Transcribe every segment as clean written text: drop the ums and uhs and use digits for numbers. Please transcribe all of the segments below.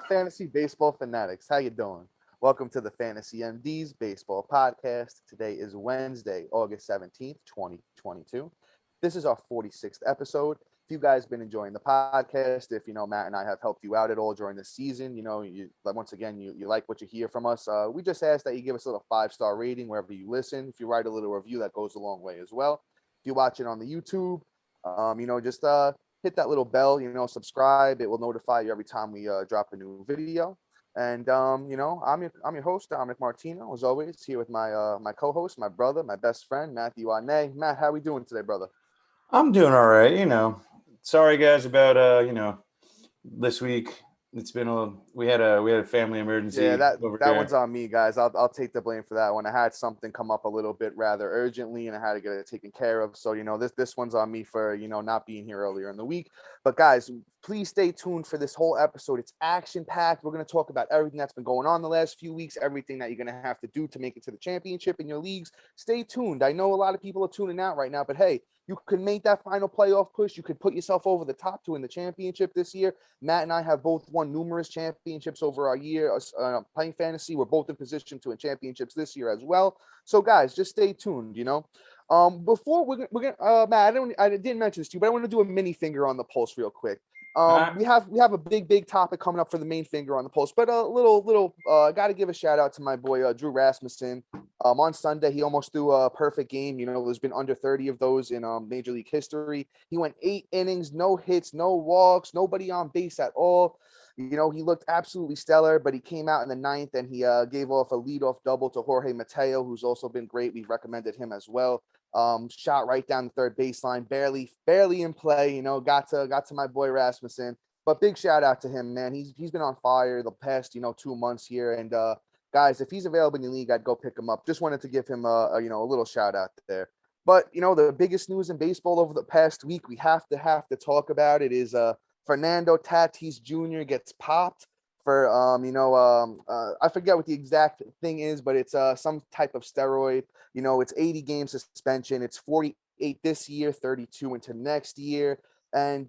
Fantasy baseball fanatics? How you doing? Welcome to the Fantasy MD's Baseball Podcast. Today is Wednesday, August 17th, 2022. This is our 46th episode. If you guys been enjoying the podcast, if Matt and I have helped you out at all during the season, once again you like what you hear from us. We just ask that you give us a little 5-star rating wherever you listen. If you write a little review, that goes a long way as well. If you're watching on the YouTube, just hit that little bell, subscribe. It will notify you every time we drop a new video. And I'm your host, Dominic Martino, as always, here with my co-host, my brother, my best friend, Matthew Arnay. Matt, how we doing today, brother? I'm doing all right. Sorry guys about this week. It's been we had a family emergency. Yeah, that one's on me, guys. I'll take the blame for that one. I had something come up a little bit rather urgently, and I had to get it taken care of. So this one's on me for not being here earlier in the week. But guys, please stay tuned for this whole episode. It's action packed. We're going to talk about everything that's been going on the last few weeks, everything that you're going to have to do to make it to the championship in your leagues. Stay tuned. I know a lot of people are tuning out right now, but hey, you can make that final playoff push. You could put yourself over the top to win the championship this year. Matt and I have both won numerous championships over our year playing fantasy. We're both in position to win championships this year as well. So guys, just stay tuned. Before we're gonna Matt, I didn't mention this to you, but I want to do a mini finger on the pulse real quick. We have a big topic coming up for the main finger on the pulse, but a little got to give a shout out to my boy Drew Rasmussen. On Sunday he almost threw a perfect game. There's been under 30 of those in Major League history. He went 8 innings, no hits, no walks, nobody on base at all. He looked absolutely stellar, but he came out in the 9th and he gave off a leadoff double to Jorge Mateo, who's also been great. We've recommended him as well. Shot right down the third baseline, barely in play, got to my boy Rasmussen, but big shout out to him, man. He's been on fire the past, 2 months here. And, guys, if he's available in the league, I'd go pick him up. Just wanted to give him a little shout out there. But, the biggest news in baseball over the past week, we have to talk about it is, Fernando Tatis Jr. gets popped for I forget what the exact thing is, but it's some type of steroid. It's 80 game suspension. It's 48 this year, 32 into next year. And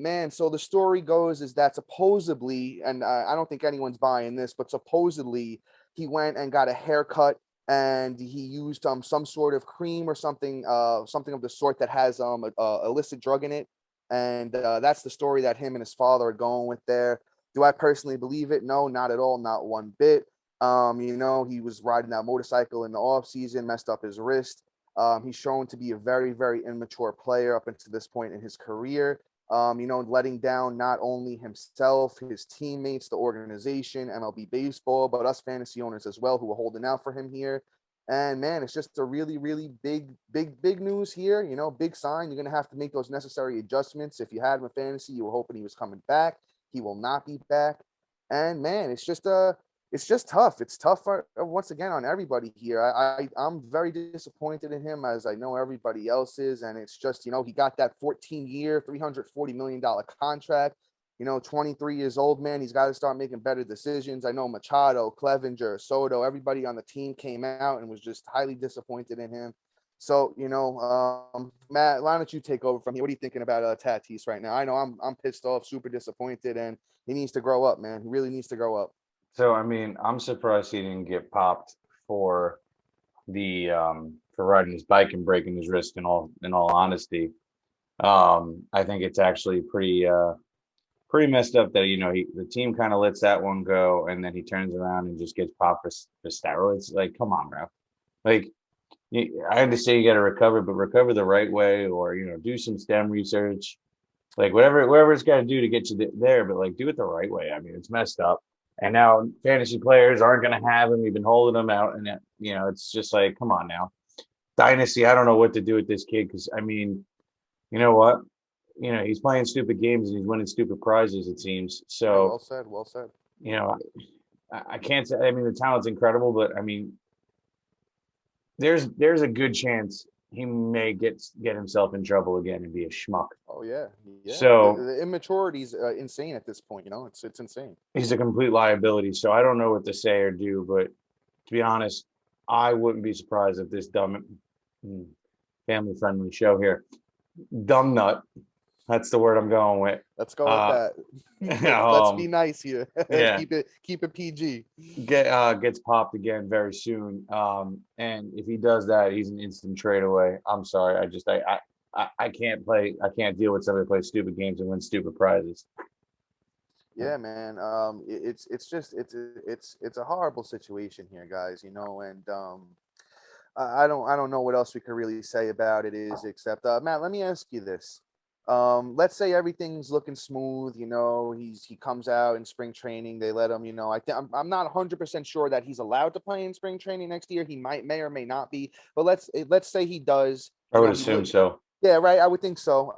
man, so the story goes is that supposedly, and I don't think anyone's buying this, but supposedly he went and got a haircut and he used some sort of cream or something of the sort that has illicit drug in it. And that's the story that him and his father are going with there. Do I personally believe it? No, not at all. Not one bit. He was riding that motorcycle in the off season, messed up his wrist. He's shown to be a very, very immature player up until this point in his career. Letting down not only himself, his teammates, the organization, MLB baseball, but us fantasy owners as well, who are holding out for him here. And man, it's just a really, really big news here. Big sign. You're going to have to make those necessary adjustments. If you had him in fantasy, you were hoping he was coming back. He will not be back. And man, it's just tough. It's tough once again on everybody here. I'm very disappointed in him, as I know everybody else is. And it's just, he got that 14-year, $340 million contract. 23 years old, man. He's got to start making better decisions. I know Machado, Clevenger, Soto, everybody on the team came out and was just highly disappointed in him. So, Matt, why don't you take over from here? What are you thinking about Tatis right now? I know I'm pissed off, super disappointed, and he needs to grow up, man. He really needs to grow up. So, I mean, I'm surprised he didn't get popped for the for riding his bike and breaking his wrist. In all honesty, I think it's actually pretty messed up that the team kind of lets that one go, and then he turns around and just gets popped for steroids. Like, come on, bro. Like, I understand you got to recover, but recover the right way, or do some STEM research, like whatever it's got to do to get you there. But like, do it the right way. I mean, it's messed up. And now fantasy players aren't going to have him. We've been holding him out, and it's just like, come on now, dynasty. I don't know what to do with this kid, because I mean, you know what? He's playing stupid games and he's winning stupid prizes, it seems. So well said. I can't say. I mean, the talent's incredible, but I mean, there's a good chance he may get himself in trouble again and be a schmuck. Oh yeah. So the immaturity is insane at this point. It's insane. He's a complete liability. So I don't know what to say or do, but to be honest, I wouldn't be surprised if this dumb, family-friendly show here, dumb nut, That's the word I'm going with. Let's go with that. Let's be Um, nice here. yeah, keep it PG. gets popped again very soon. And if he does that, he's an instant trade away. I'm sorry, I can't play. I can't deal with somebody who plays stupid games and win stupid prizes. Yeah, man. It's just it's a horrible situation here, guys. And I don't know what else we could really say about it is except Matt, let me ask you this. Let's say everything's looking smooth, he comes out in spring training, they let him, I think I'm not 100% sure that he's allowed to play in spring training next year. He may or may not be, but let's say he does, I would he assume so. yeah, right. I would think so.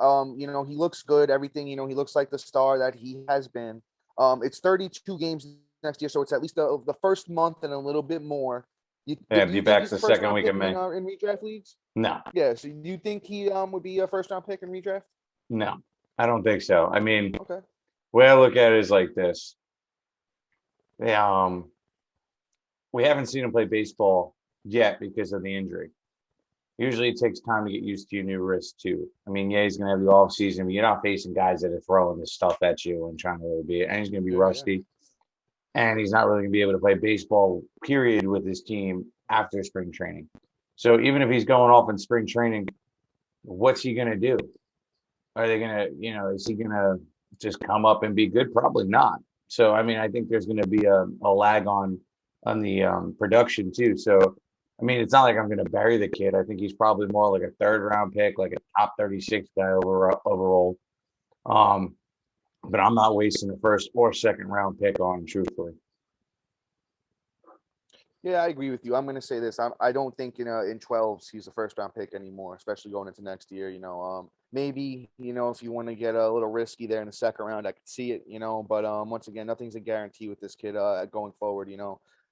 He looks good, everything, he looks like the star that he has been. It's 32 games next year, so it's at least the first month and a little bit more. Do Yeah, you be think back he's the a first second round week of pick May. in redraft leagues? No, Yeah. So do you think he would be a first round pick in redraft? no, I don't think so. I mean, the Okay. way I look at it is like this. We haven't seen him play baseball yet because of the injury. Usually it takes time to get used to your new wrist too. I mean, yeah, he's gonna have the off season, but you're not facing guys that are throwing this stuff at you and trying to really be it. And he's gonna be Yeah, yeah. rusty. And he's not really gonna be able to play baseball, period, with his team after spring training. So even if he's going off in spring training, what's he gonna do? Are they gonna, is he gonna just come up and be good? Probably not. So I mean, I think there's gonna be a lag on the production too. So I mean, it's not like I'm gonna bury the kid. I think he's probably more like a third round pick, like a top 36 guy overall. Um, but I'm not wasting a first or second round pick on him, truthfully. Yeah, I agree with you. I'm going to say this. I don't think, in 12s, he's a first round pick anymore, especially going into next year. Maybe, if you want to get a little risky there in the second round, I could see it, but once again, nothing's a guarantee with this kid going forward.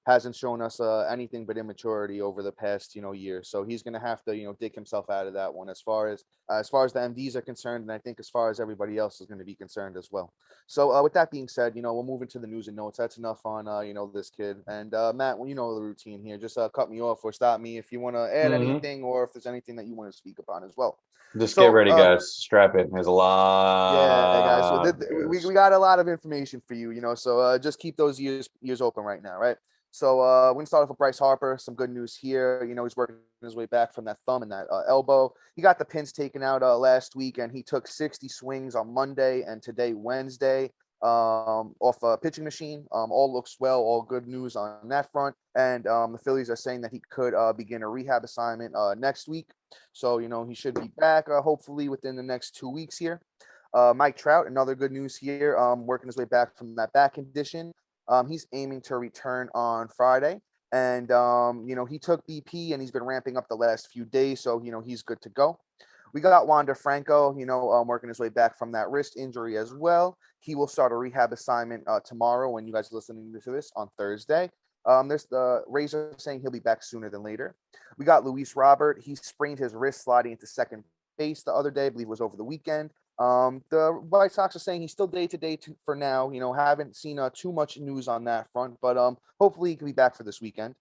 Hasn't shown us anything but immaturity over the past, year. So he's going to have to, dig himself out of that one as far as the MDs are concerned. And I think as far as everybody else is going to be concerned as well. So with that being said, we'll move into the news and notes. That's enough on this kid. And Matt, well, the routine here. Just cut me off or stop me if you want to add Mm-hmm. anything or if there's anything that you want to speak upon as well. Just get So ready, guys. Strap in. There's a yeah, guys. So lot of we news. got a lot of information for you. So just keep those ears open right now, right? So we're gonna start off with Bryce Harper. Some good news here. He's working his way back from that thumb and that elbow. He got the pins taken out last week, and he took 60 swings on Monday and today Wednesday off a pitching machine. All looks well. All good news on that front. And the Phillies are saying that he could begin a rehab assignment next week. So he should be back hopefully within the next 2 weeks here. Mike Trout, another good news here, working his way back from that back condition. He's aiming to return on Friday. And, he took BP and he's been ramping up the last few days. So, he's good to go. We got Wanda Franco, working his way back from that wrist injury as well. He will start a rehab assignment tomorrow when you guys are listening to this on Thursday. There's the Rays are saying he'll be back sooner than later. We got Luis Robert. He sprained his wrist sliding into second base the other day. I believe it was over the weekend. The White Sox are saying he's still day to day for now. Haven't seen too much news on that front, but hopefully he can be back for this weekend.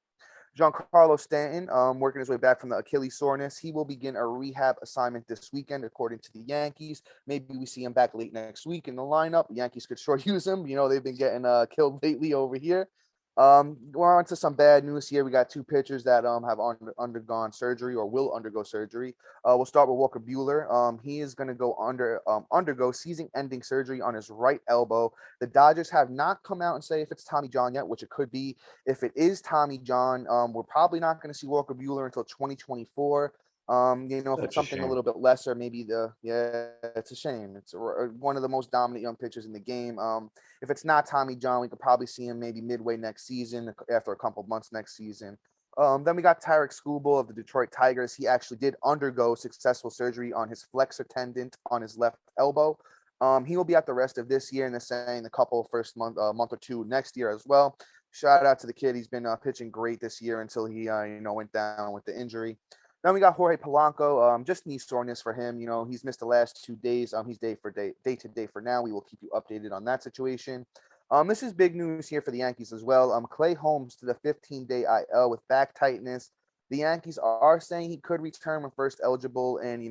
Giancarlo Stanton, working his way back from the Achilles soreness. He will begin a rehab assignment this weekend, according to the Yankees. Maybe we see him back late next week in the lineup. The Yankees could sure use him. They've been getting killed lately over here. Going on to some bad news here. We got two pitchers that have undergone surgery or will undergo surgery. We'll start with Walker Buehler. He is going to undergo season-ending surgery on his right elbow. The Dodgers have not come out and say if it's Tommy John yet, which it could be. If it is Tommy John, we're probably not going to see Walker Buehler until 2024. If it's Such a something a shame. little bit lesser, maybe it's a shame. It's one of the most dominant young pitchers in the game. If it's not Tommy John, we could probably see him maybe midway next season, after a couple months next season. Then we got Tarek Skubal of the Detroit Tigers. He actually did undergo successful surgery on his flexor tendon on his left elbow. He will be out the rest of this year, and they're saying the couple first month or two next year as well. Shout out to the kid. He's been pitching great this year until he went down with the injury. Then we got Jorge Polanco, just knee soreness for him. He's missed the last 2 days. He's day to day for now. We will keep you updated on that situation. This is big news here for the Yankees as well. Clay Holmes to the 15-day IL with back tightness. The Yankees are saying he could return when first eligible in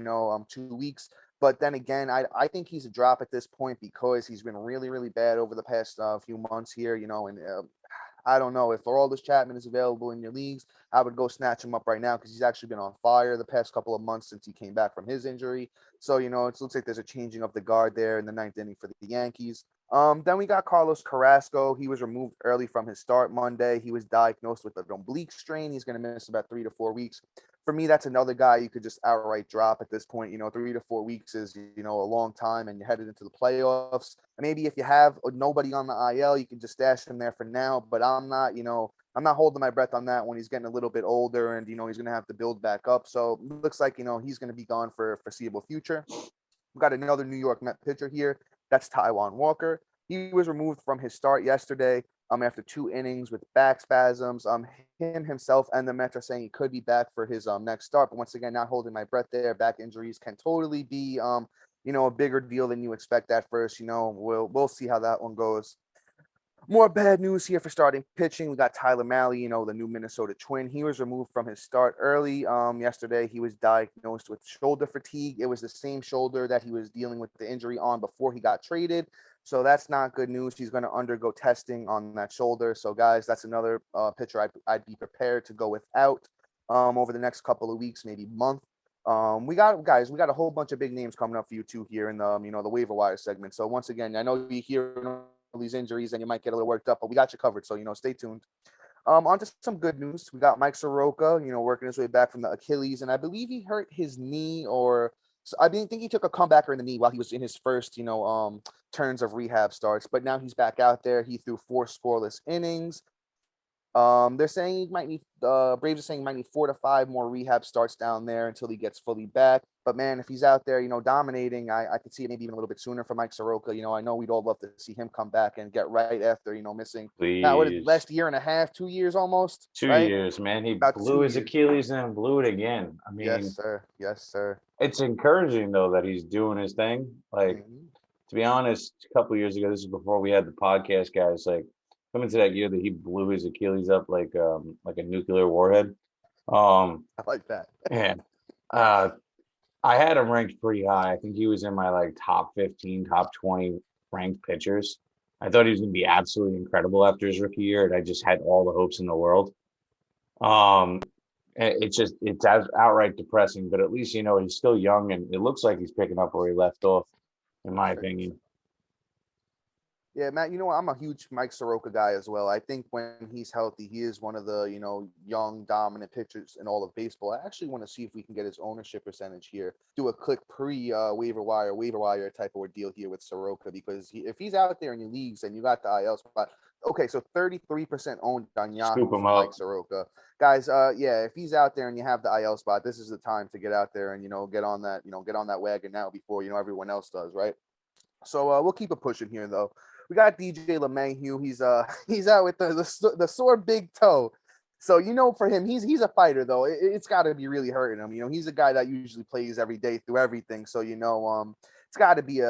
2 weeks. But then again, I think he's a drop at this point because he's been really, really bad over the past few months here, and I don't know if Aroldis Chapman is available in your leagues. I would go snatch him up right now because he's actually been on fire the past couple of months since he came back from his injury. So, it looks like there's a changing of the guard there in the ninth inning for the Yankees. Then we got Carlos Carrasco. He was removed early from his start Monday. He was diagnosed with an oblique strain. He's going to miss about 3 to 4 weeks. For me, that's another guy you could just outright drop at this point. 3 to 4 weeks is, a long time, and you're headed into the playoffs. Maybe if you have nobody on the IL, you can just stash him there for now. But I'm not holding my breath on that when he's getting a little bit older and, he's going to have to build back up. So it looks like, he's going to be gone for a foreseeable future. We've got another New York Met pitcher here. That's Taiwan Walker. He was removed from his start yesterday after 2 innings with back spasms. Him himself and the Mets are saying he could be back for his next start. But once again, not holding my breath there. Back injuries can totally be a bigger deal than you expect at first. We'll see how that one goes. More bad news here for starting pitching. We got Tyler Malley, the new Minnesota Twin. He was removed from his start early yesterday. He was diagnosed with shoulder fatigue. It was the same shoulder that he was dealing with the injury on before he got traded. So that's not good news. He's going to undergo testing on that shoulder. So, guys, that's another pitcher I'd be prepared to go without over the next couple of weeks, maybe month. We got a whole bunch of big names coming up for you too here in the the waiver wire segment. So once again, I know you hear these injuries and you might get a little worked up, but we got you covered. So stay tuned. On to some good news. We got Mike Saroka, working his way back from the Achilles, and I believe he hurt his knee, or I think he took a comebacker in the knee while he was in his first turns of rehab starts. But now he's back out there. He threw 4 scoreless innings. They're saying he might need Braves are saying he might need 4 to 5 more rehab starts down there until he gets fully back. But man, if he's out there, dominating, I could see it maybe even a little bit sooner for Mike Saroka. I know we'd all love to see him come back and get right after, missing last year and a half, 2 years almost. 2 right? years, man. He About blew his Achilles and blew it again. I mean, yes, sir. It's encouraging though that he's doing his thing. Like, to be honest, a couple of years ago, this is before we had the podcast, guys. Like, coming to that year that he blew his Achilles up like a nuclear warhead. I like that. Man, I had him ranked pretty high. I think he was in my top 15, top 20 ranked pitchers. I thought he was going to be absolutely incredible after his rookie year, and I just had all the hopes in the world. It's outright depressing, but at least he's still young, and it looks like he's picking up where he left off, in my opinion. Yeah, Matt, I'm a huge Mike Saroka guy as well. I think when he's healthy, he is one of the, young, dominant pitchers in all of baseball. I actually want to see if we can get his ownership percentage here. Do a quick waiver wire type of ordeal here with Saroka, because if he's out there in your leagues and you got the IL spot, okay, so 33% owned on Yahoo for Mike Saroka. Guys, if he's out there and you have the IL spot, this is the time to get out there and, get on that wagon now before, everyone else does, right? So we'll keep it pushing here, though. We got DJ LeMahieu. He's out with the sore big toe. So for him, he's a fighter though. It's got to be really hurting him. He's a guy that usually plays every day through everything. So it's got to be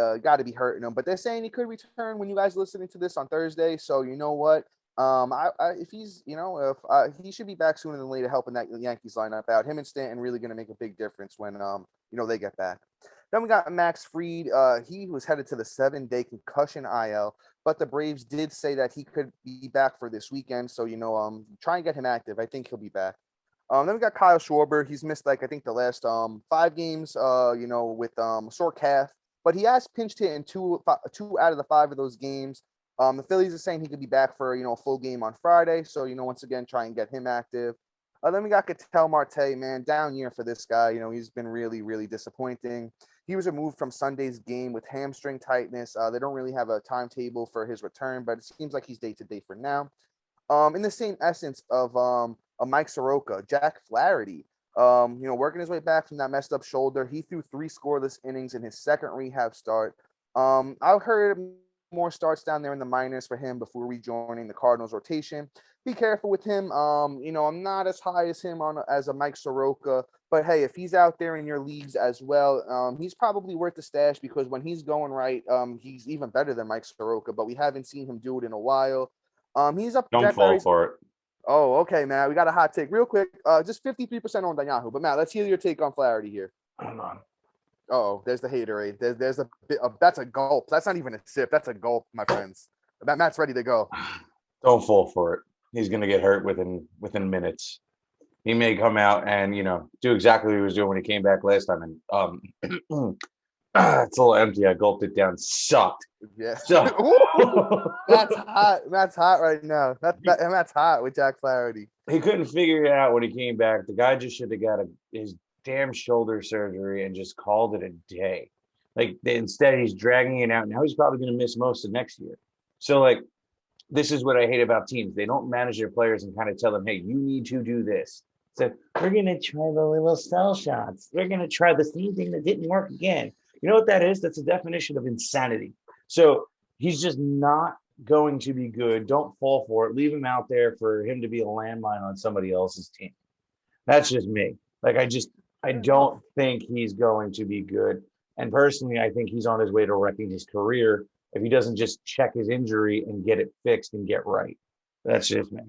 hurting him. But they're saying he could return when you guys are listening to this on Thursday. So you know what? If he's he should be back sooner than later, helping that Yankees lineup out. Him and Stanton really going to make a big difference when they get back. Then we got Max Fried. He was headed to the 7-day concussion IL, but the Braves did say that he could be back for this weekend. So, try and get him active. I think he'll be back. Then we got Kyle Schwarber. He's missed, I think the last 5 games, with sore calf. But he has pinched hit in 2 out of the 5 of those games. The Phillies are saying he could be back for, a full game on Friday. So, once again, try and get him active. Then we got Ketel Marte, man, down year for this guy. He's been really, really disappointing. He was removed from Sunday's game with hamstring tightness. They don't really have a timetable for his return, but it seems like he's day-to-day for now. In the same essence of a Mike Saroka, Jack Flaherty, working his way back from that messed up shoulder. He threw 3 scoreless innings in his second rehab start. I've heard more starts down there in the minors for him before rejoining the Cardinals rotation. Be careful with him. I'm not as high as him as a Mike Saroka, but hey, if he's out there in your leagues as well, he's probably worth the stash, because when he's going right, he's even better than Mike Saroka, but we haven't seen him do it in a while. He's up. Don't fall for it. Oh, okay, Matt. We got a hot take real quick. Just 53% on Yahoo. But Matt, let's hear your take on Flaherty here. Hold on. Oh, there's the haterade. There's a bit of that's a gulp. That's not even a sip. That's a gulp, my friends. Matt's ready to go. Don't fall for it. He's going to get hurt within minutes. He may come out and do exactly what he was doing when he came back last time. And it's a little empty. I gulped it down. Sucked. Yeah. So That's hot. Matt's hot right now. Matt's hot with Jack Flaherty. He couldn't figure it out when he came back. The guy just should have got his damn shoulder surgery and just called it a day. Like instead, he's dragging it out. Now he's probably going to miss most of next year. So like, this is what I hate about teams. They don't manage their players and kind of tell them, hey, you need to do this. So we're going to try the little cell shots. We're going to try the same thing that didn't work again. You know what that is? That's a definition of insanity. So he's just not going to be good. Don't fall for it. Leave him out there for him to be a landmine on somebody else's team. That's just me. Like, I don't think he's going to be good. And personally, I think he's on his way to wrecking his career if he doesn't just check his injury and get it fixed and get right. That's just me.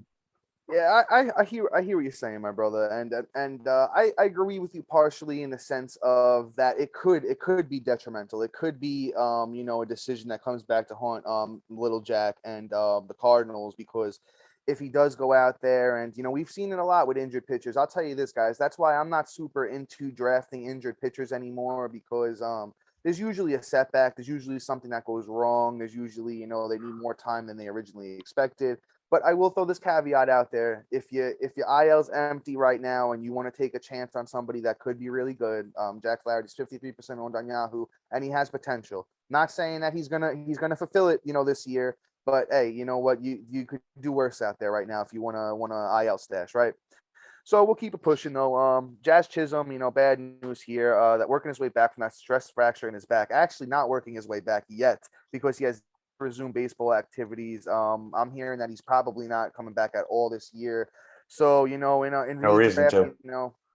Yeah, I hear what you're saying, my brother, and I agree with you partially in the sense of that it could be detrimental. It could be a decision that comes back to haunt little Jack and the Cardinals, because if he does go out there and we've seen it a lot with injured pitchers. I'll tell you this, guys, that's why I'm not super into drafting injured pitchers anymore, because there's usually a setback. There's usually something that goes wrong. There's usually, they need more time than they originally expected. But I will throw this caveat out there. If your IL's empty right now and you want to take a chance on somebody that could be really good, Jack Flaherty's 53% owned on Yahoo, and he has potential. Not saying that he's gonna fulfill it, this year. But hey, you know what? You could do worse out there right now if you want a IL stash, right? So we'll keep it pushing though. Jazz Chisholm, bad news here. That working his way back from that stress fracture in his back. Actually, not working his way back yet because he has resumed baseball activities. I'm hearing that he's probably not coming back at all this year. So in No reason to.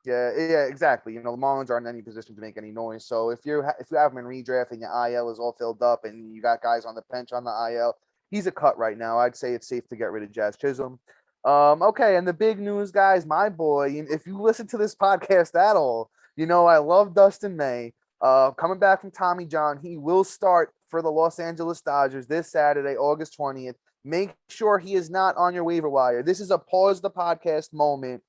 yeah, exactly. The Marlins aren't in any position to make any noise. So if you have him in redraft and your IL is all filled up and you got guys on the bench on the IL, he's a cut right now. I'd say it's safe to get rid of Jazz Chisholm. Okay, and the big news, guys, my boy, if you listen to this podcast at all, I love Dustin May. Coming back from Tommy John, he will start for the Los Angeles Dodgers this Saturday, August 20th. Make sure he is not on your waiver wire. This is a pause the podcast moment.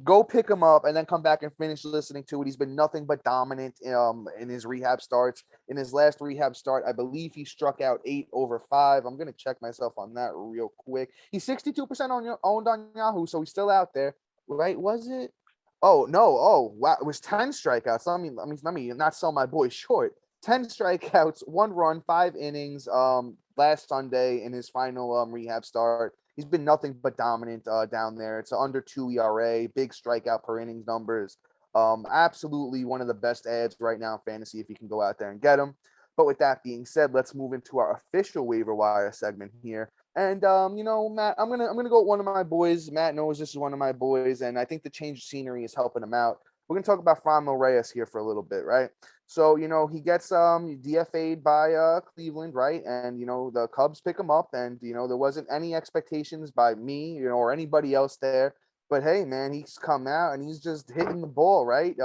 Go pick him up and then come back and finish listening to it. He's been nothing but dominant in his rehab starts. In his last rehab start, I believe he struck out 8 over 5. I'm going to check myself on that real quick. He's 62% owned on Yahoo, so he's still out there, right? Was it? Oh, no. Oh, wow. It was 10 strikeouts. Let me not sell my boy short. 10 strikeouts, 1 run, 5 innings last Sunday in his final rehab start. He's been nothing but dominant down there. It's an under 2 ERA, big strikeout per innings numbers. Absolutely one of the best ads right now in fantasy if you can go out there and get him. But with that being said, let's move into our official waiver wire segment here. And Matt, I'm gonna go with one of my boys. Matt knows this is one of my boys, and I think the change of scenery is helping him out. We're gonna talk about Franmil Reyes here for a little bit, right? So he gets DFA'd by Cleveland, right? And the Cubs pick him up, and there wasn't any expectations by me, or anybody else there. But hey, man, he's come out and he's just hitting the ball, right?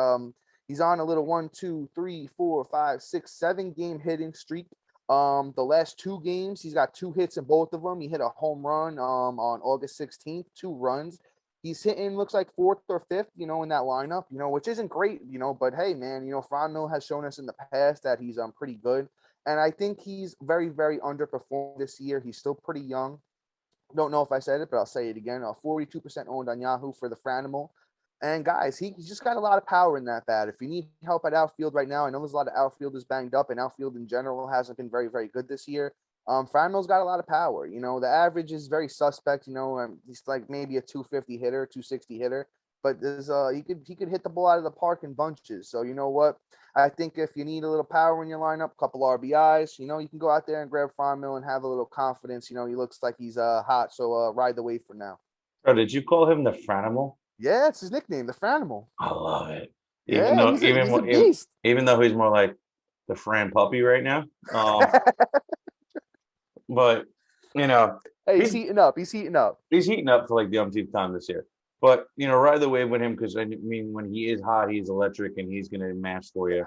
He's on a little 1, 2, 3, 4, 5, 6, 7 game hitting streak. The last 2 games, he's got 2 hits in both of them. He hit a home run on August 16th, 2 runs. He's hitting, looks like 4th or 5th, in that lineup, which isn't great, but hey, man, Franmil has shown us in the past that he's pretty good. And I think he's very, very underperformed this year. He's still pretty young. Don't know if I said it, but I'll say it again. 42% owned on Yahoo for the Franmil. And guys, he's just got a lot of power in that bat. If you need help at outfield right now, I know there's a lot of outfielders banged up, and outfield in general hasn't been very, very good this year. Franmil's got a lot of power. The average is very suspect. He's like maybe a 250 hitter, 260 hitter, but there's he could hit the ball out of the park in bunches. So you know what? I think if you need a little power in your lineup, couple RBIs, you can go out there and grab Franmil and have a little confidence. He looks like he's hot. So ride the wave for now. Oh, did you call him the Franimal? Yeah, it's his nickname, the Franimal. I love it. Yeah, he's a beast. Even though he's more like the Fran puppy right now. But hey, he's heating up. He's heating up. He's heating up for like the umpteenth time this year. But ride the wave with him, because I mean, when he is hot, he's electric and he's going to match for you.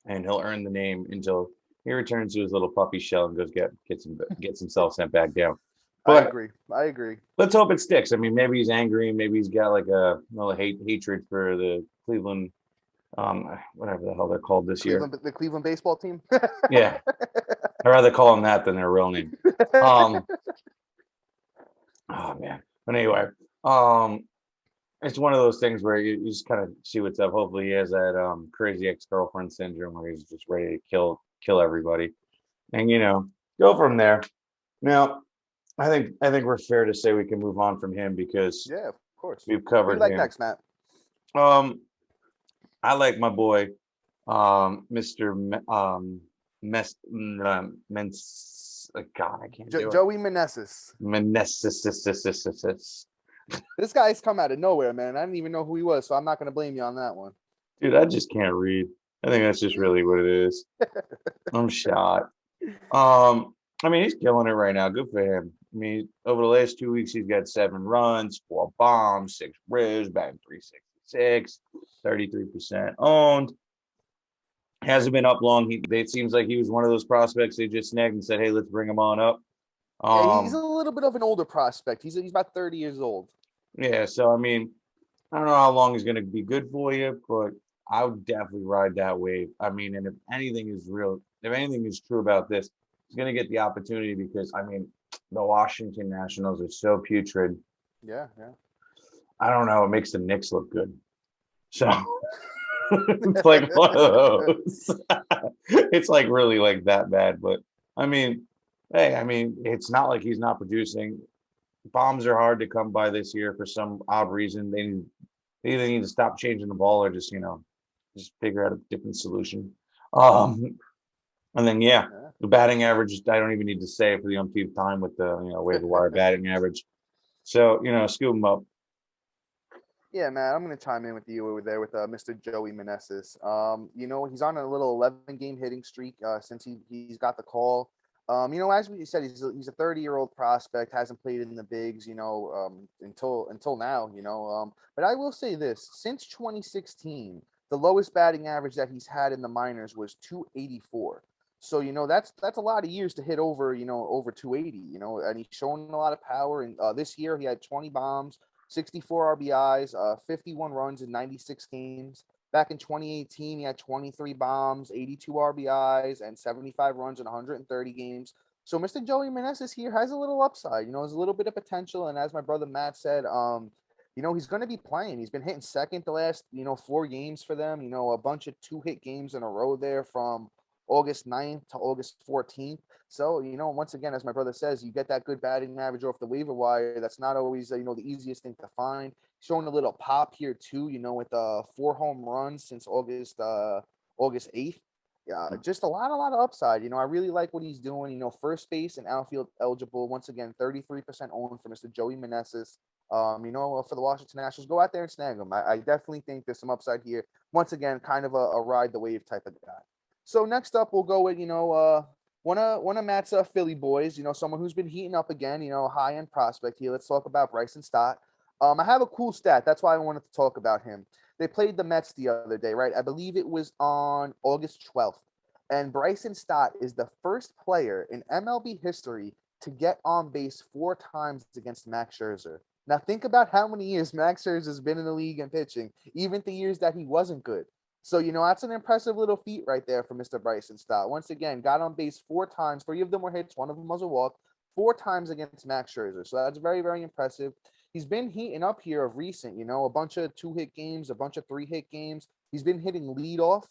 and he'll earn the name until he returns to his little puppy shell and gets himself sent back down. I But agree. I agree. let's hope it sticks. I mean, maybe he's angry, maybe he's got like a little hatred for the Cleveland, whatever the hell they're called this year. The Cleveland baseball team. Yeah, I'd rather call them that than their real name. Oh man. But anyway, it's one of those things where you just kind of see what's up. Hopefully he has that crazy ex-girlfriend syndrome where he's just ready to kill everybody. And go from there. Now, I think we're fair to say we can move on from him because yeah, of course. we've covered Who you like him. next, Matt? I like my boy, Mr. God, I can't do it. Joey Meneses. Meneses. This guy's come out of nowhere, man. I didn't even know who he was, so I'm not going to blame you on that one. Dude, I just can't read. I think that's just really what it is. I'm shot. I mean, he's killing it right now. Good for him. I mean, over the last 2 weeks, he's got 7 runs, 4 bombs, 6 ribs, batting .366, 33% owned. Hasn't been up long. It seems like he was one of those prospects they just snagged and said, "Hey, let's bring him on up." Yeah, he's a little bit of an older prospect. He's about 30 years old. Yeah, so I mean, I don't know how long he's going to be good for you, but I would definitely ride that wave. I mean, and if anything is true about this, he's going to get the opportunity because, I mean, the Washington Nationals are so putrid. Yeah. I don't know. It makes the Knicks look good. So it's like one of those. It's like really like that bad. But I mean, hey, it's not like he's not producing. Bombs are hard to come by this year for some odd reason. They either need to stop changing the ball or just figure out a different solution. And then the batting average, I don't even need to say it for the umpteenth time with the waiver wire batting average. So scoop him up. Yeah, man, I'm going to chime in with you over there with Mr. Joey Meneses. He's on a little 11-game hitting streak since he's got the call. As we said, he's a 30-year-old prospect, hasn't played in the bigs, until now, but I will say this, since 2016, the lowest batting average that he's had in the minors was 284. So, that's a lot of years to hit over 280, and he's showing a lot of power. And this year he had 20 bombs, 64 RBIs, 51 runs in 96 games. Back in 2018, he had 23 bombs, 82 RBIs, and 75 runs in 130 games. So Mr. Joey Meneses here has a little upside, there's a little bit of potential. And as my brother Matt said, he's going to be playing. He's been hitting second the last, 4 games for them, a bunch of 2-hit games in a row there from August 9th to August 14th. So, once again, as my brother says, you get that good batting average off the waiver wire. That's not always, the easiest thing to find. Showing a little pop here too, with 4 home runs since August 8th. Yeah, just a lot of upside. I really like what he's doing. First base and outfield eligible. Once again, 33% owned for Mr. Joey Meneses. For the Washington Nationals, go out there and snag him. I definitely think there's some upside here. Once again, kind of a ride the wave type of guy. So next up, we'll go with one of Matt's Philly boys. Someone who's been heating up again. High end prospect here. Let's talk about Bryson Stott. I have a cool stat. That's why I wanted to talk about him. They played the Mets the other day, right? I believe it was on August 12th. And Bryson Stott is the first player in MLB history to get on base 4 times against Max Scherzer. Now think about how many years Max Scherzer has been in the league and pitching, even the years that he wasn't good. So, that's an impressive little feat right there for Mr. Bryson Stott. Once again, got on base 4 times. 3 of them were hits. 1 of them was a walk. 4 times against Max Scherzer. So that's very, very impressive. He's been heating up here of recent, a bunch of 2-hit games, a bunch of 3-hit games. He's been hitting leadoff,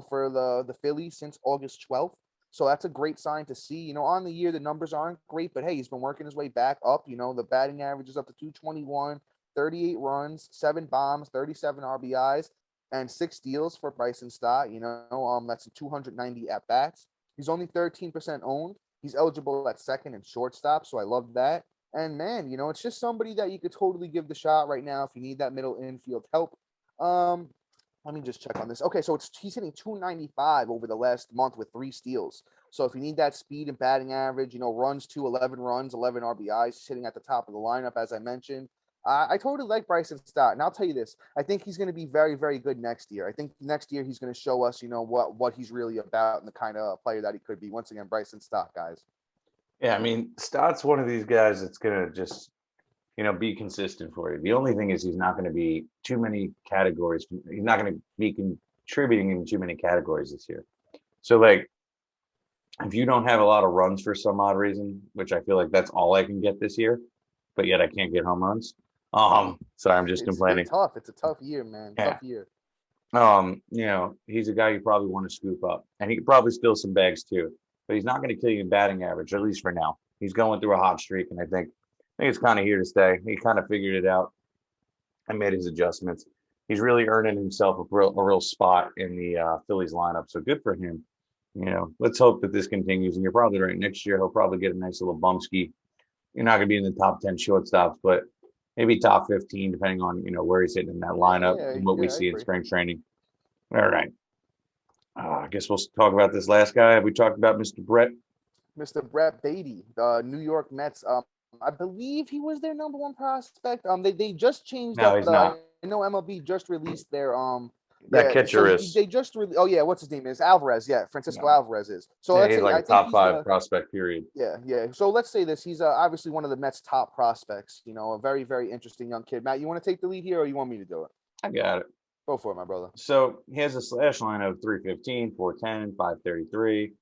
for the Phillies since August 12th. So that's a great sign to see. On the year, the numbers aren't great, but hey, he's been working his way back up. The batting average is up to 221, 38 runs, 7 bombs, 37 RBIs, and 6 steals for Bryson Stott. That's 290 at bats. He's only 13% owned. He's eligible at second and shortstop, so I love that. And man, it's just somebody that you could totally give the shot right now if you need that middle infield help. Let me just check on this. Okay, so he's hitting 295 over the last month with 3 steals. So if you need that speed and batting average, runs to 11 runs, 11 RBIs, sitting at the top of the lineup, as I mentioned. I totally like Bryson Stott, and I'll tell you this: I think he's going to be very, very good next year. I think next year he's going to show us, what he's really about and the kind of player that he could be. Once again, Bryson Stott, guys. Yeah, I mean, Stott's one of these guys that's gonna just be consistent for you. The only thing is he's not going to be too many categories. He's not going to be contributing in too many categories this year. So like, if you don't have a lot of runs for some odd reason, which I feel like that's all I can get this year, but yet I can't get home runs. Sorry, I'm just complaining. It's tough. It's a tough year, man. Yeah. Tough year. He's a guy you probably want to scoop up, and he could probably steal some bags too. But he's not going to kill you in batting average, at least for now. He's going through a hot streak, and I think it's kind of here to stay. He kind of figured it out and made his adjustments. He's really earning himself a real spot in the Phillies lineup. So good for him. Let's hope that this continues. And you're probably right. Next year he'll probably get a nice little bump ski. You're not going to be in the top 10 shortstops, but maybe top 15, depending on where he's hitting in that lineup and what we see in spring training. All right. I guess we'll talk about this last guy. Have we talked about Mr. Brett? Mr. Brett Baty, the New York Mets. I believe he was their number one prospect. They just changed No, up. he's not. I know MLB just released their That catcher is. They just really. Oh yeah, what's his name is Alvarez? Yeah, Francisco No. Alvarez is. So he's like a top 5 prospect. Period. Yeah. So let's say this: he's obviously one of the Mets' top prospects. A very, very interesting young kid. Matt, you want to take the lead here, or you want me to do it? I got it. Go for it, my brother. So he has a slash line of 315, 410, 533.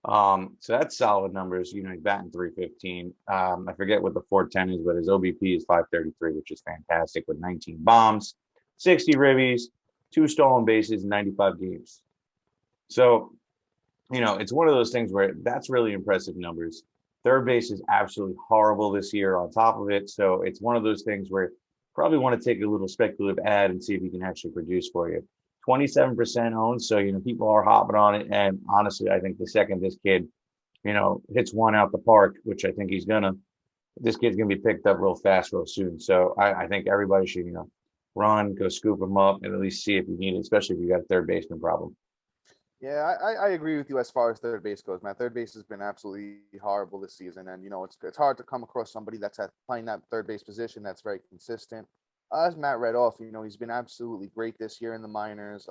So that's solid numbers. He's batting 315. I forget what the 410 is, but his OBP is 533, which is fantastic with 19 bombs, 60 ribbies, 2 stolen bases in 95 games. So, it's one of those things where that's really impressive numbers. Third base is absolutely horrible this year on top of it. So it's one of those things where you probably want to take a little speculative ad and see if he can actually produce for you. 27% owned, so people are hopping on it. And honestly, I think the second this kid, hits one out the park, which I think he's gonna, this kid's gonna be picked up real fast, real soon. So I think everybody should, run, go scoop him up, and at least see if you need it, especially if you got a third baseman problem. Yeah, I agree with you as far as third base goes, man. Third base has been absolutely horrible this season, and it's hard to come across somebody that's playing that third base position that's very consistent. As Matt read off, he's been absolutely great this year in the minors.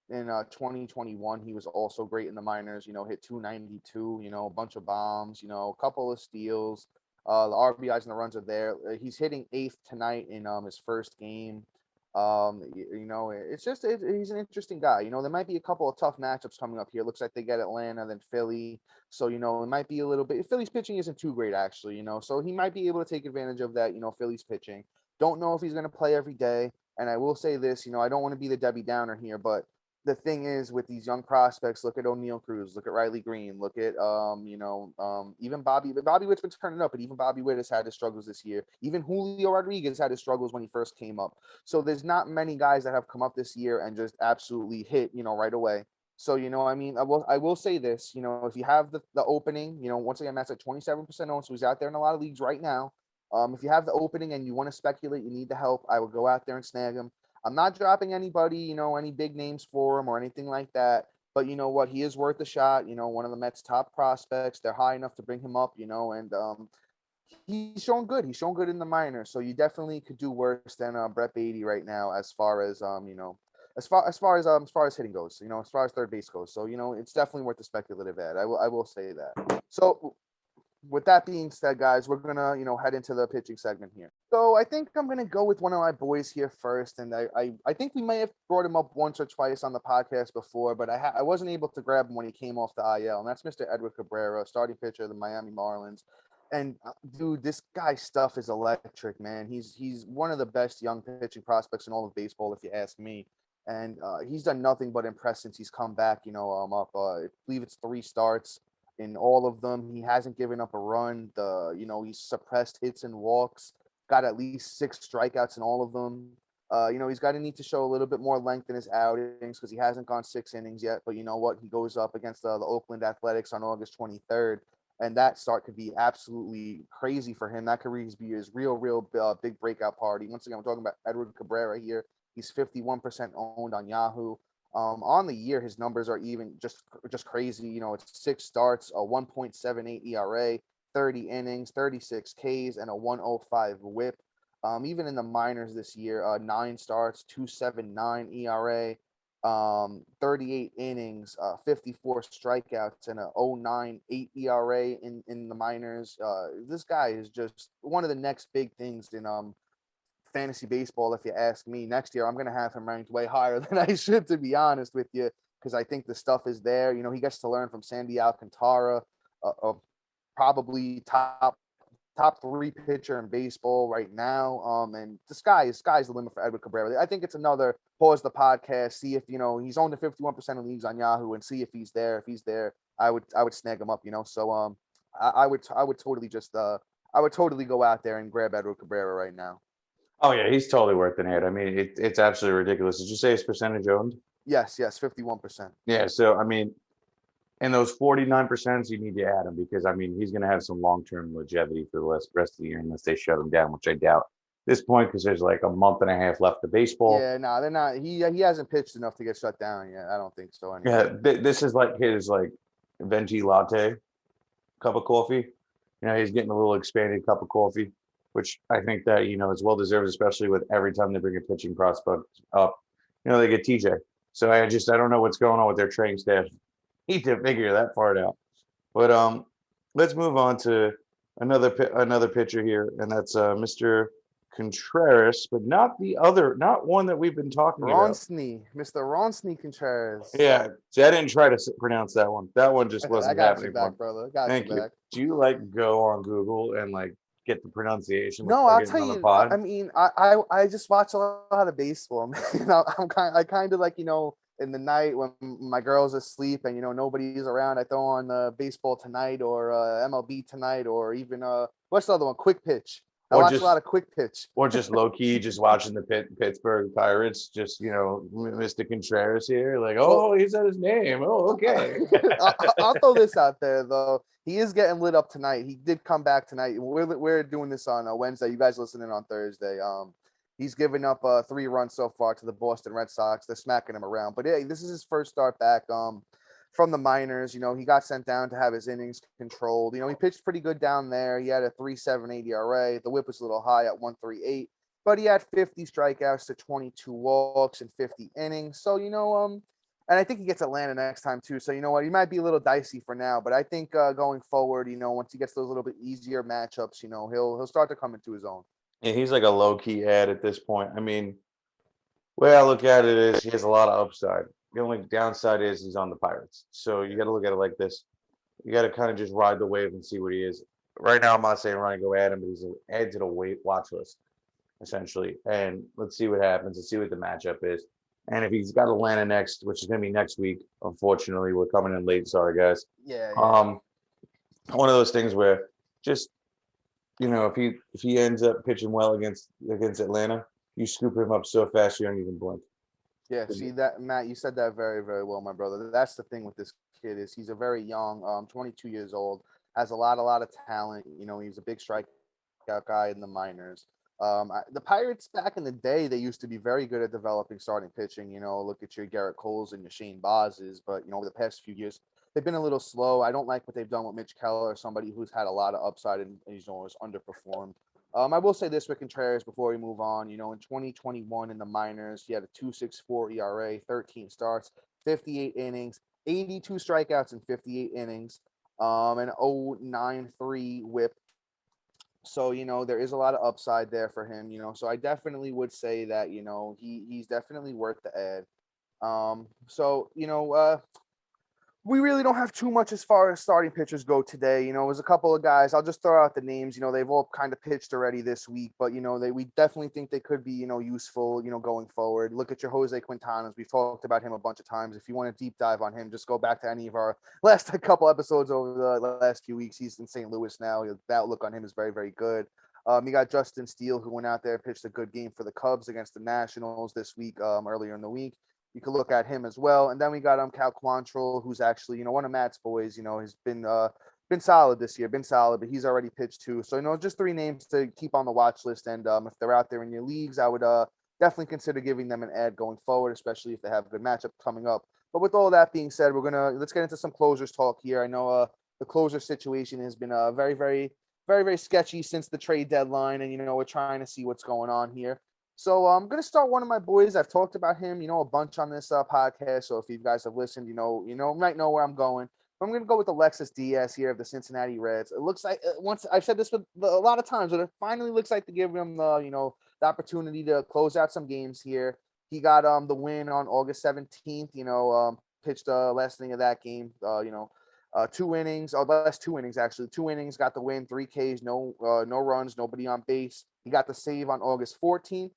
In 2021, he was also great in the minors. Hit 292. A bunch of bombs. A couple of steals. The RBIs and the runs are there. He's hitting 8th tonight in his first game. It's just he's an interesting guy. There might be a couple of tough matchups coming up here. Looks like they get Atlanta, then Philly. So it might be a little bit. Philly's pitching isn't too great actually. So he might be able to take advantage of that. Philly's pitching. Don't know if he's going to play every day. And I will say this, I don't want to be the Debbie Downer here, but the thing is with these young prospects, look at O'Neal Cruz, look at Riley Green, look at even Bobby Witt's been turning up, but even Bobby Witt has had his struggles this year. Even Julio Rodriguez had his struggles when he first came up. So there's not many guys that have come up this year and just absolutely hit, right away. So, I will say this, if you have the opening, once again, Matt's at 27% owned, so he's out there in a lot of leagues right now. If you have the opening and you want to speculate, you need the help, I would go out there and snag him. I'm not dropping anybody, any big names for him or anything like that. But you know what? He is worth a shot. One of the Mets' top prospects. They're high enough to bring him up, and he's shown good. He's shown good in the minors. So you definitely could do worse than Brett Baty right now as far as as far as hitting goes, as far as third base goes. So it's definitely worth the speculative ad. I will say that. So with that being said, guys, we're gonna head into the pitching segment here. So I think I'm gonna go with one of my boys here first, and I think we may have brought him up once or twice on the podcast before, but I wasn't able to grab him when he came off the IL, and that's Mr. Edward Cabrera, starting pitcher of the Miami Marlins. And dude, this guy's stuff is electric, man. He's one of the best young pitching prospects in all of baseball, if you ask me. And he's done nothing but impress since he's come back. Up I believe it's 3 starts. In all of them, he hasn't given up a run. He's suppressed hits and walks, got at least 6 strikeouts in all of them. He's got to need to show a little bit more length in his outings because he hasn't gone 6 innings yet. But you know what? He goes up against the Oakland Athletics on August 23rd, and that start could be absolutely crazy for him. That could be his real big breakout party. Once again, we're talking about Edward Cabrera here. He's 51% owned on Yahoo. On the year, his numbers are even just crazy. It's 6 starts, a 1.78 ERA, 30 innings, 36 Ks, and a 105 WHIP. Even in the minors this year, 9 starts, 2.79 ERA, 38 innings, 54 strikeouts, and a 0.98 ERA in the minors. This guy is just one of the next big things in fantasy baseball, if you ask me. Next year, I'm going to have him ranked way higher than I should, to be honest with you, because I think the stuff is there. He gets to learn from Sandy Alcantara, probably top 3 pitcher in baseball right now. And the sky's the limit for Edward Cabrera. I think it's another pause the podcast, see if he's owned to 51% of leagues on Yahoo, and see if he's there. If he's there, I would snag him up. So I would totally I would totally go out there and grab Edward Cabrera right now. Oh yeah, he's totally worth an ad. I mean, it's absolutely ridiculous. Did you say his percentage owned? Yes, 51%. Yeah, so I mean, in those 49%, you need to add him because I mean he's going to have some long-term longevity for the rest of the year unless they shut him down, which I doubt at this point because there's like a month and a half left of baseball. Yeah, no, they're not. He hasn't pitched enough to get shut down yet. I don't think so. Anyway. Yeah, this is like his venti latte cup of coffee. He's getting a little expanded cup of coffee, which I think that is well deserved, especially with every time they bring a pitching prospect up. They get TJ. So I don't know what's going on with their training staff. Need to figure that part out. But let's move on to another pitcher here, and that's Mr. Contreras, but not one that we've been talking about. Mr. Ronsny Contreras. Yeah, see, I didn't try to pronounce that one. That one just wasn't happening. I got you back, brother. Thank you. Do you go on Google and get the pronunciation? No, I'll tell you. I mean, I just watch a lot of baseball, man. I kind of in the night when my girl's asleep and nobody's around, I throw on Baseball Tonight or MLB Tonight or even what's the other one? Quick Pitch. I watch a lot of Quick Pitch. Or just low key, just watching the Pittsburgh Pirates. Just Mr. Contreras here, he said his name. Oh, okay. I'll throw this out there though. He is getting lit up tonight. He did come back tonight. We're doing this on Wednesday. You guys listening on Thursday. He's given up 3 runs so far to the Boston Red Sox. They're smacking him around. But yeah, this is his first start back from the minors. He got sent down to have his innings controlled. He pitched pretty good down there. He had a 3.78 ERA. The whip was a little high at 1.38, but he had 50 strikeouts to 22 walks in 50 innings. So, and I think he gets Atlanta next time too. So, he might be a little dicey for now, but I think going forward, once he gets those little bit easier matchups, he'll start to come into his own. Yeah, he's like a low-key ad at this point. I mean, way I look at it is he has a lot of upside. The only downside is he's on the Pirates. So you got to look at it like this. You got to kind of just ride the wave and see what he is. Right now, I'm not saying Ryan go add him, but he's an add to the watch list, essentially. And let's see what happens. Let's see what the matchup is. And if he's got Atlanta next, which is going to be next week, unfortunately, we're coming in late. Sorry, guys. Yeah. One of those things where just if he ends up pitching well against Atlanta, you scoop him up so fast you don't even blink. Yeah, see that, Matt, you said that very, very well, my brother. That's the thing with this kid is he's a very young, 22 years old, has a lot of talent. He's a big strikeout guy in the minors. The Pirates back in the day, they used to be very good at developing starting pitching. Look at your Garrett Coles and your Shane Bozes, but over the past few years, they've been a little slow. I don't like what they've done with Mitch Keller, somebody who's had a lot of upside and he's always underperformed. I will say this with Contreras before we move on. In 2021 in the minors, he had a 2.64 ERA, 13 starts, 58 innings, 82 strikeouts in 58 innings, an 0.93 whip. So, there is a lot of upside there for him, So I definitely would say that, he's definitely worth the ad. We really don't have too much as far as starting pitchers go today. There's a couple of guys. I'll just throw out the names. They've all kind of pitched already this week, but we definitely think they could be useful. Going forward. Look at your Jose Quintanas. We've talked about him a bunch of times. If you want to deep dive on him, just go back to any of our last couple episodes over the last few weeks. He's in St. Louis now. The outlook on him is very, very good. You got Justin Steele, who went out there and pitched a good game for the Cubs against the Nationals this week, earlier in the week. You could look at him as well. And then we got Cal Quantrill, who's actually, one of Matt's boys, has been solid this year, but he's already pitched too. So, just 3 names to keep on the watch list. And if they're out there in your leagues, I would definitely consider giving them an ad going forward, especially if they have a good matchup coming up. But with all that being said, let's get into some closers talk here. I know the closer situation has been very, very very, very sketchy since the trade deadline, and we're trying to see what's going on here. So I'm gonna start one of my boys. I've talked about him, a bunch on this podcast. So if you guys have listened, might know where I'm going. But I'm gonna go with Alexis Diaz here of the Cincinnati Reds. It looks like once I've said this with a lot of times, but it finally looks like to give him the opportunity to close out some games here. He got the win on August 17th. Pitched the last inning of that game. 2 innings, or the last 2 innings actually. 2 innings, got the win, 3 Ks, no runs, nobody on base. He got the save on August 14th.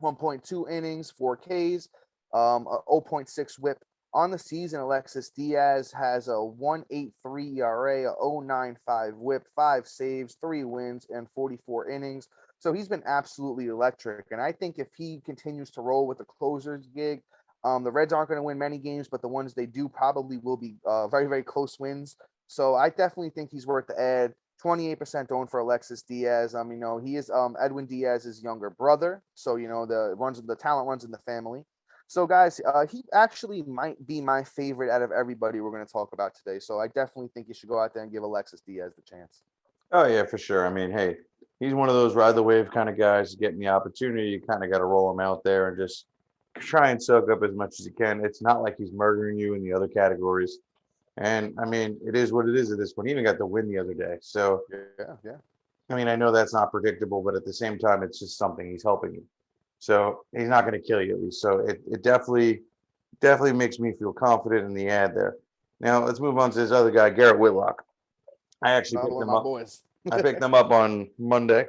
1.2 innings, 4 Ks, 0.6 WHIP. On the season, Alexis Diaz has a 1.83 ERA, a 0.95 WHIP, 5 saves, 3 wins, and 44 innings. So he's been absolutely electric. And I think if he continues to roll with the closer's gig, the Reds aren't going to win many games, but the ones they do probably will be very, very close wins. So I definitely think he's worth the ad. 28% owned for Alexis Diaz. He is Edwin Diaz's younger brother, so the talent runs in the family. So guys, he actually might be my favorite out of everybody we're going to talk about today. So I definitely think you should go out there and give Alexis Diaz the chance. Oh yeah, for sure. I mean, hey, he's one of those ride the wave kind of guys. Getting the opportunity, you kind of got to roll him out there and just try and soak up as much as you can. It's not like he's murdering you in the other categories. And I mean, it is what it is at this point. He even got the win the other day. So yeah. I mean, I know that's not predictable, but at the same time, it's just something he's helping you. So he's not going to kill you at least. So it definitely makes me feel confident in the ad there. Now let's move on to this other guy, Garrett Whitlock. I actually picked him up. Boys. I picked him up on Monday.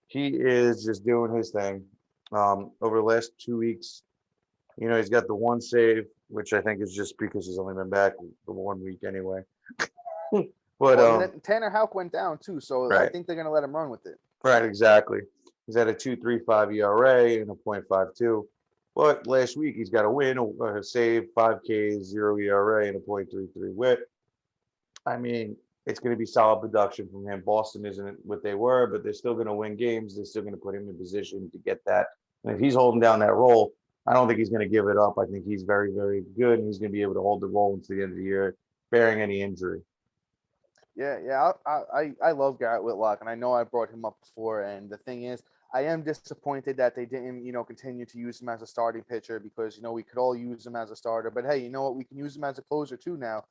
He is just doing his thing. Over the last 2 weeks, he's got the 1 save, which I think is just because he's only been back for 1 week anyway. But Tanner Houck went down too, so right. I think they're going to let him run with it. Right, exactly. He's at a 2.35 ERA and a 0.52. But last week he's got a win, a save, 5 Ks, 0 ERA, and a 0.33 WHIP. I mean, it's going to be solid production from him. Boston isn't what they were, but they're still going to win games. They're still going to put him in position to get that. And if he's holding down that role, I don't think he's going to give it up. I think he's very, very good, and he's going to be able to hold the role until the end of the year, bearing any injury. Yeah. I love Garrett Whitlock, and I know I brought him up before. And the thing is, I am disappointed that they didn't, continue to use him as a starting pitcher because, we could all use him as a starter. But hey, you know what? We can use him as a closer too now.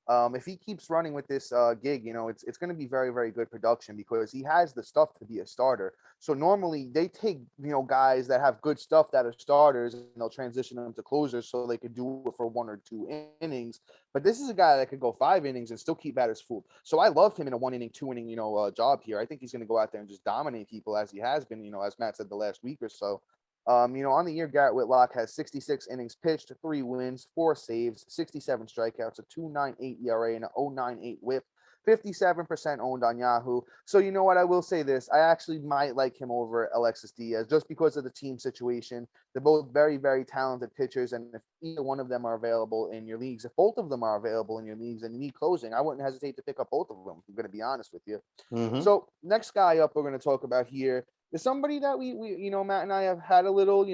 If he keeps running with this gig, it's going to be very, very good production because he has the stuff to be a starter. So normally they take, guys that have good stuff that are starters and they'll transition them to closers so they could do it for 1 or 2 innings. But this is a guy that could go 5 innings and still keep batters fooled. So I love him in a 1 inning, 2 inning, job here. I think he's going to go out there and just dominate people as he has been, as Matt said the last week or so. On the year, Garrett Whitlock has 66 innings pitched, 3 wins, 4 saves, 67 strikeouts, a 2.98 ERA, and a 0.98 WHIP. 57% owned on Yahoo. So you know what? I will say this. I actually might like him over Alexis Diaz just because of the team situation. They're both very, very talented pitchers. And if either one of them are available in your leagues, if both of them are available in your leagues and you need closing, I wouldn't hesitate to pick up both of them. I'm going to be honest with you. Mm-hmm. So next guy up we're going to talk about here is somebody that we Matt and I have had a little,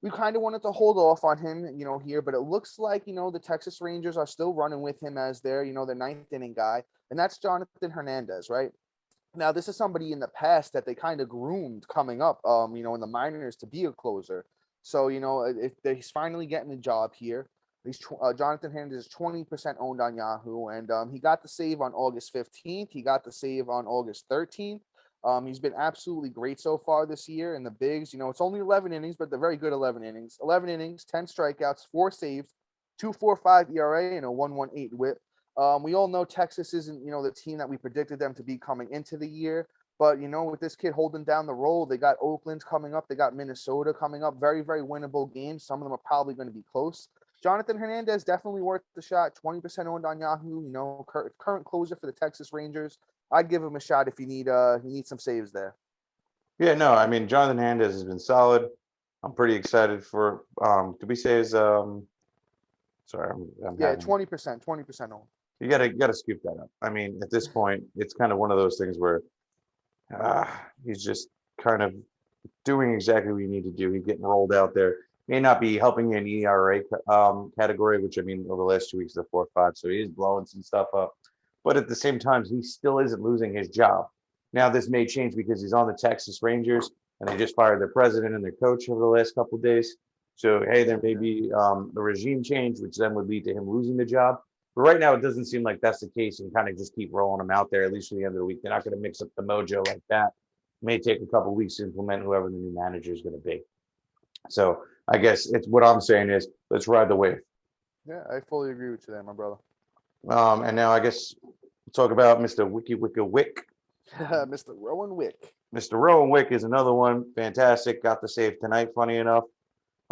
we kind of wanted to hold off on him, here, but it looks like, the Texas Rangers are still running with him as their 9th inning guy, and that's Jonathan Hernandez, right? Now, this is somebody in the past that they kind of groomed coming up, in the minors to be a closer. So, he's finally getting a job here. Jonathan Hernandez is 20% owned on Yahoo, and he got the save on August 15th. He got the save on August 13th. He's been absolutely great so far this year in the bigs. It's only 11 innings, but they're very good 11 innings. 11 innings, 10 strikeouts, 4 saves, 2.45 ERA, and a 1.18 WHIP. We all know Texas isn't, the team that we predicted them to be coming into the year. But, with this kid holding down the role, they got Oakland coming up. They got Minnesota coming up. Very, very winnable games. Some of them are probably going to be close. Jonathan Hernandez, definitely worth the shot. 20% owned on Yahoo. Current closer for the Texas Rangers. I'd give him a shot if you need some saves there. Yeah, no, I mean Jonathan Hernandez has been solid. I'm pretty excited for. Did we say his? Sorry, I'm 20% owned. You gotta scoop that up. I mean, at this point, it's kind of one of those things where he's just kind of doing exactly what you need to do. He's getting rolled out there. May not be helping you in ERA category, which I mean over the last 2 weeks the 4.5, so he is blowing some stuff up. but at the same time, he still isn't losing his job. Now, this may change because he's on the Texas Rangers, and they just fired their president and their coach over the last couple of days. So, hey, there may be the regime change, which then would lead to him losing the job. But right now, it doesn't seem like that's the case, and kind of just keep rolling him out there, at least for the end of the week. They're not going to mix up the mojo like that. It may take a couple of weeks to implement whoever the new manager is going to be. So I guess it's what I'm saying is let's ride the wave. Yeah, I fully agree with you there, my brother. And now I guess we'll talk about Mr. Wicky Wick. Mr. Rowan Wick. Mr. Rowan Wick is another one. Fantastic. Got the save tonight, funny enough.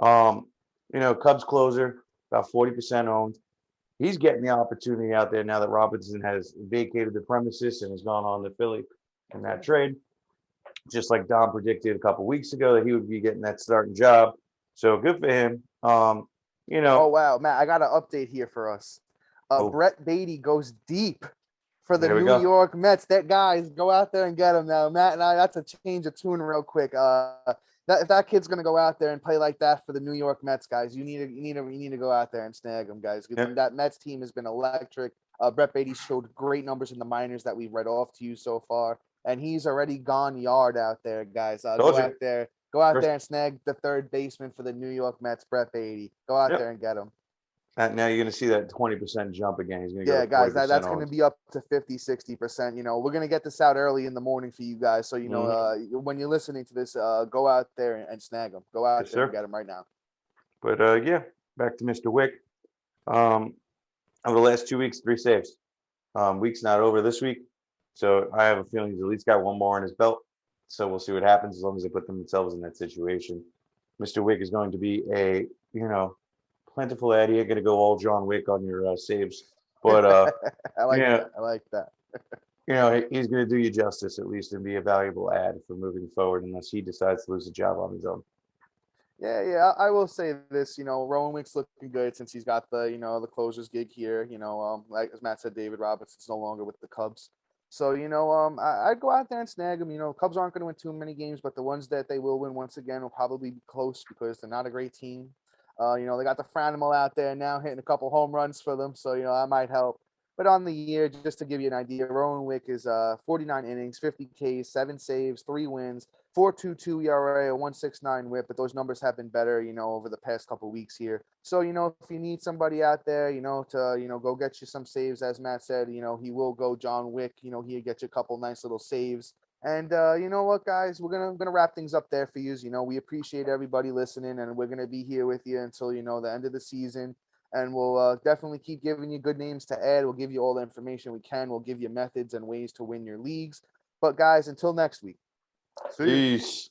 Cubs closer, about 40% owned. He's getting the opportunity out there now that Robinson has vacated the premises and has gone on to Philly in that trade. Just like Dom predicted a couple weeks ago that he would be getting that starting job. So good for him. Oh, wow, Matt, I got an update here for us. Brett Baty goes deep for the New York Mets. That guys, go out there and get him now. Matt and I, that's a change of tune real quick. If that kid's gonna go out there and play like that for the New York Mets, guys, you need to go out there and snag him, guys. Yep. That Mets team has been electric. Brett Baty showed great numbers in the minors that we've read off to you so far, and he's already gone yard out there, guys. Go out there and snag the third baseman for the New York Mets, Brett Baty. Go out there and get him. Now you're going to see that 20% jump again. He's going to go guys, that's going to be up to 50, 60%. We're going to get this out early in the morning for you guys. So, when you're listening to this, go out there and snag them. Go out there and get them right now. But, back to Mr. Wick. Over the last 2 weeks, 3 saves. Week's not over this week. So I have a feeling he's at least got one more in his belt. So we'll see what happens as long as they put themselves in that situation. Mr. Wick is going to be a, plentiful ad here. Going to go all John Wick on your saves, but I like that. I like that. He's going to do you justice at least and be a valuable ad for moving forward, unless he decides to lose a job on his own. Yeah. I will say this. Rowan Wick's looking good since he's got the the closer's gig here. Like as Matt said, David Robinson's no longer with the Cubs. So, I'd go out there and snag them. Cubs aren't going to win too many games, but the ones that they will win once again will probably be close because they're not a great team. They got the Franimal out there now hitting a couple home runs for them. So, that might help. But on the year, just to give you an idea, Rowan Wick is 49 innings, 50 Ks, 7 saves, 3 wins, 4.22 ERA, a 1.69 WHIP. But those numbers have been better, over the past couple of weeks here. So, if you need somebody out there, to, go get you some saves, as Matt said, he will go John Wick. He'll get you a couple nice little saves. And you know what, guys, we're gonna wrap things up there for you. We appreciate everybody listening, and we're gonna be here with you until the end of the season. And we'll definitely keep giving you good names to add. We'll give you all the information we can. We'll give you methods and ways to win your leagues. But guys, until next week. Peace.